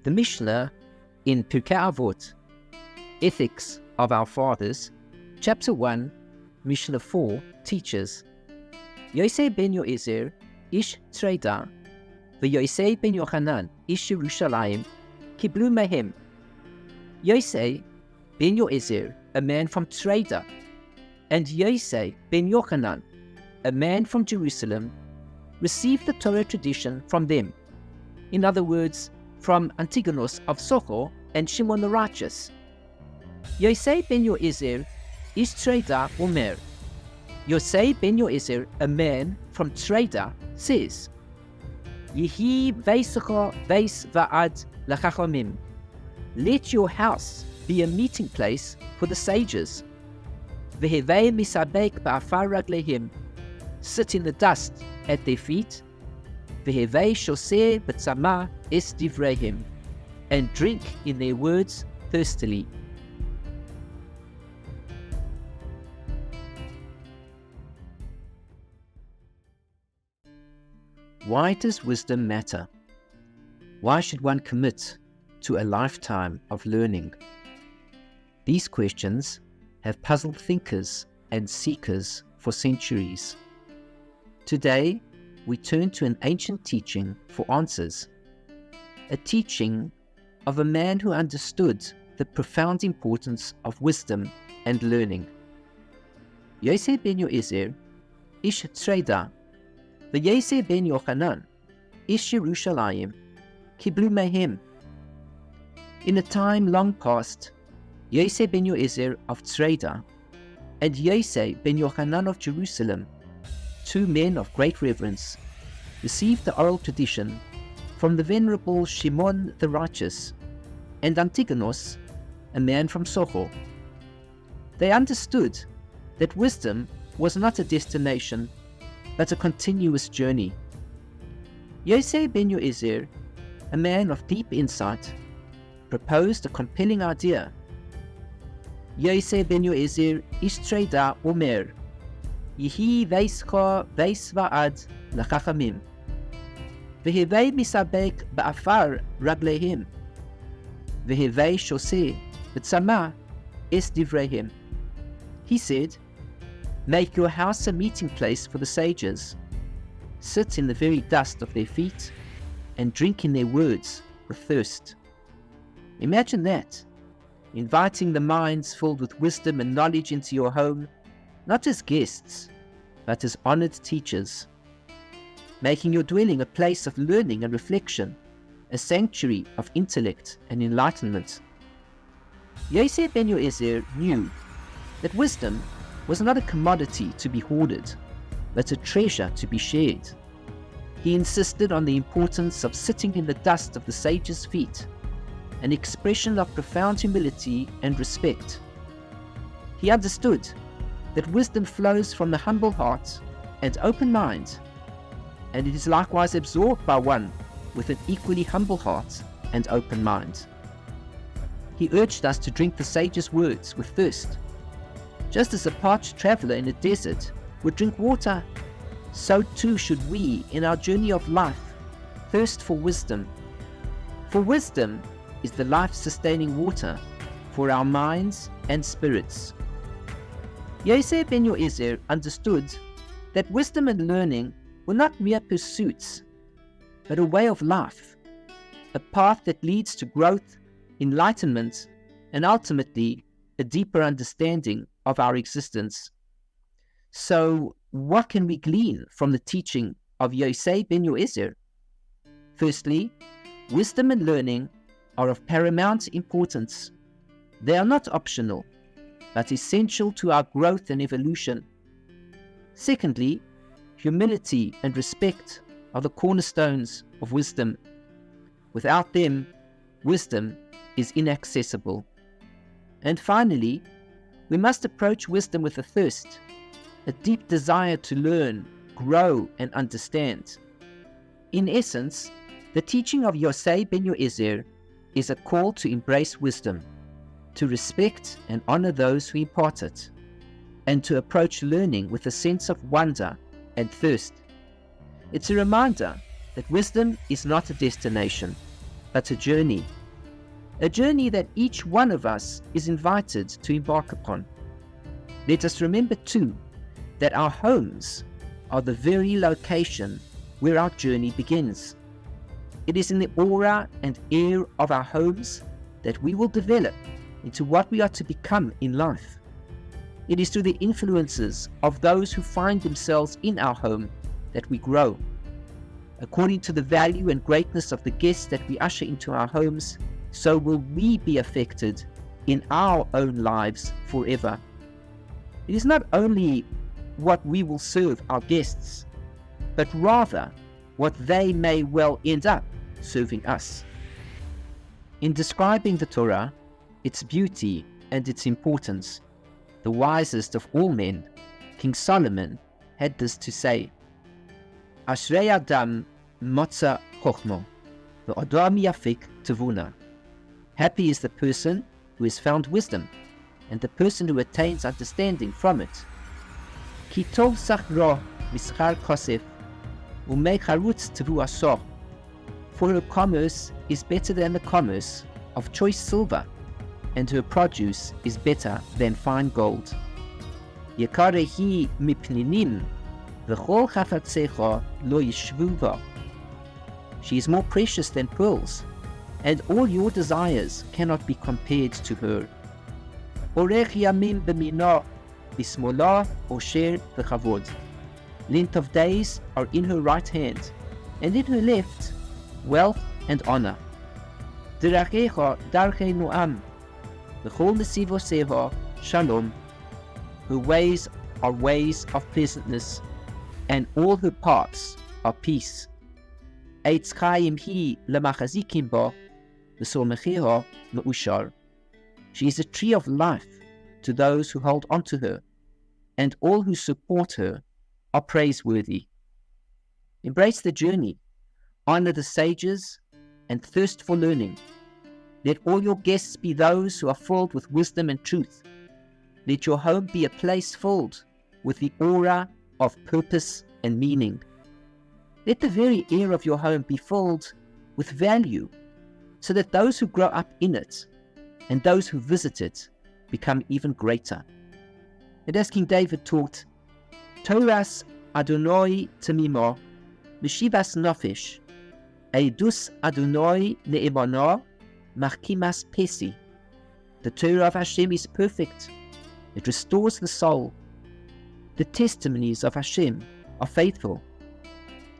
The Mishnah in Pirkei Avot, Ethics of Our Fathers, Chapter 1, Mishnah 4 teaches, Yoezer ben Yoezer, ish Trader, Yoezer ben Yochanan, ish Yerushalayim, kiblu mehem. Yoezer ben Yoezer, a man from Trader, and Yoezer ben Yochanan, a man from Jerusalem, received the Torah tradition from them. In other words, from Antigonus of Sochor and Shimon the righteous. Yoezer ben Yoezer, ish Trader Omer. Yoezer ben Yoezer, a man from Trader, says, Yehi veisecha veis va'ad lachachamim. Let your house be a meeting place for the sages. Vehevei misabek ba'afar raglehim. Sit in the dust at their feet. Vehevei shoseh b'tzama es divrehim. And drink in their words thirstily. Why does wisdom matter? Why should one commit to a lifetime of learning? These questions have puzzled thinkers and seekers for centuries. Today, we turn to an ancient teaching for answers, a teaching of a man who understood the profound importance of wisdom and learning. Yoezer ben Yoezer, ish Trader, Yoezer ben Yochanan, ish Yerushalayim, kiblu mehem. In a time long past, Yoezer ben Yoezer of Trader and Yoezer ben Yochanan of Jerusalem, two men of great reverence, received the oral tradition from the venerable Shimon the righteous and Antigonus, a man from Sochor. They understood that wisdom was not a destination, but a continuous journey. Yoezer ben Yoezer, a man of deep insight, proposed a compelling idea. Yoezer ben Yoezer ish Trader Omer, Yehi veisecha veis va'ad lachachamim. Vehevei misabek ba'afar raglehim. Vehevei shoseh b'tzama es divrehim. He said, make your house a meeting place for the sages. Sit in the very dust of their feet and drink in their words with thirst. Imagine that, inviting the minds filled with wisdom and knowledge into your home, not as guests, but as honored teachers, making your dwelling a place of learning and reflection, a sanctuary of intellect and enlightenment. Yoezer ben Yoezer knew that wisdom was not a commodity to be hoarded, but a treasure to be shared. He insisted on the importance of sitting in the dust of the sages' feet, an expression of profound humility and respect. He understood that wisdom flows from the humble heart and open mind, and it is likewise absorbed by one with an equally humble heart and open mind. He urged us to drink the sages' words with thirst. Just as a parched traveler in a desert would drink water, so too should we, in our journey of life, thirst for wisdom. For wisdom is the life-sustaining water for our minds and spirits. Yoezer ben Yoezer understood that wisdom and learning were not mere pursuits, but a way of life, a path that leads to growth, enlightenment, and ultimately a deeper understanding of our existence. So, what can we glean from the teaching of Yoezer ben Yoezer? Firstly, wisdom and learning are of paramount importance. They are not optional, but essential to our growth and evolution. Secondly, humility and respect are the cornerstones of wisdom. Without them, wisdom is inaccessible. And finally, we must approach wisdom with a thirst, a deep desire to learn, grow, and understand. In essence, the teaching of Yoezer ben Yoezer is a call to embrace wisdom, to respect and honor those who impart it, and to approach learning with a sense of wonder and thirst. It's a reminder that wisdom is not a destination, but a journey that each one of us is invited to embark upon. Let us remember too that our homes are the very location where our journey begins. It is in the aura and air of our homes that we will develop into what we are to become in life. It is through the influences of those who find themselves in our home that we grow. According to the value and greatness of the guests that we usher into our homes, so will we be affected in our own lives forever. It is not only what we will serve our guests, but rather what they may well end up serving us. In describing the Torah, its beauty and its importance, the wisest of all men, King Solomon, had this to say: Ashrei Adam motza chochmo, ve'adam yafik tevuna. Happy is the person who has found wisdom, and the person who attains understanding from it. Ki tov sachro mischar kosef, u'mei charutz tevuaso. For her commerce is better than the commerce of choice silver, and her produce is better than fine gold. Yekarehi mipninim, v'chol chafatzecha lo yishvu ba. She is more precious than pearls, and all your desires cannot be compared to her. Orech yamim b'mina, bismola osher v'chavod. Length of days are in her right hand, and in her left, wealth and honor. Derachecha darchei noam, v'chol nesivosecha shalom. Her ways are ways of pleasantness, and all her paths are peace. Eitz chayim hi lemachazikim ba, v'solmecheha me'ushar. She is a tree of life to those who hold on to her, and all who support her are praiseworthy. Embrace the journey, honor the sages, and thirst for learning. Let all your guests be those who are filled with wisdom and truth. Let your home be a place filled with the aura of purpose and meaning. Let the very air of your home be filled with value, so that those who grow up in it and those who visit it become even greater. And as King David taught, Toras Adonai Temimo, Meshivas Nofesh, Eidus Adonai Ne'emana, Markimas Pesi. The Torah of Hashem is perfect. It restores the soul. The testimonies of Hashem are faithful,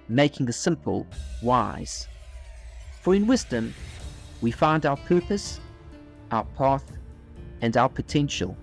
making the simple wise. For in wisdom we find our purpose, our path, and our potential.